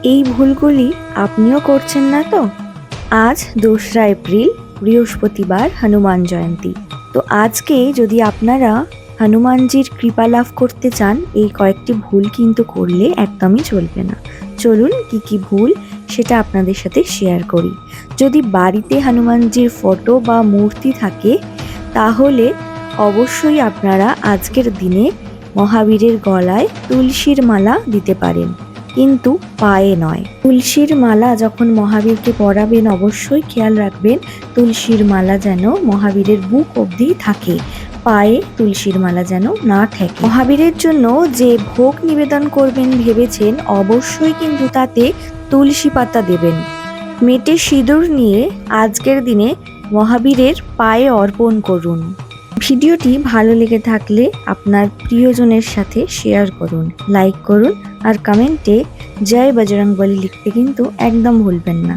এই ভুলগুলি আপনিও করছেন না তো? আজ 2রা এপ্রিল, বৃহস্পতিবার, হনুমান জয়ন্তী। তো আজকে যদি আপনারা হনুমানজির কৃপা লাভ করতে চান, এই কয়েকটি ভুল কিন্তু করলে একদমই চলবে না। চলুন কি কি ভুল সেটা আপনাদের সাথে শেয়ার করি। যদি বাড়িতে হনুমানজির ফটো বা মূর্তি থাকে, তাহলে অবশ্যই আপনারা আজকের দিনে মহাবীরের গলায় তুলসীর মালা দিতে পারেন, কিন্তু পায়ে নয়। তুলসীর মালা যখন মহাবীরকে পরাবেন অবশ্যই খেয়াল রাখবেন তুলসীর মালা যেন মহাবীরের বুক অবধি থাকে, পায়ে তুলসীর মালা যেন না ঠেকে। মহাবীরের জন্য যে ভোগ নিবেদন করবেন ভেবেছেন, অবশ্যই কিন্তু তাতে তুলসী পাতা দেবেন। মেটে সিঁদুর নিয়ে আজকের দিনে মহাবীরের পায়ে অর্পণ করুন। ভিডিওটি ভালো লেগে থাকলে আপনার প্রিয়জনের সাথে শেয়ার করুন, লাইক করুন আর কমেন্টে জয় বজরংবলী লিখতে কিন্তু একদম ভুলবেন না।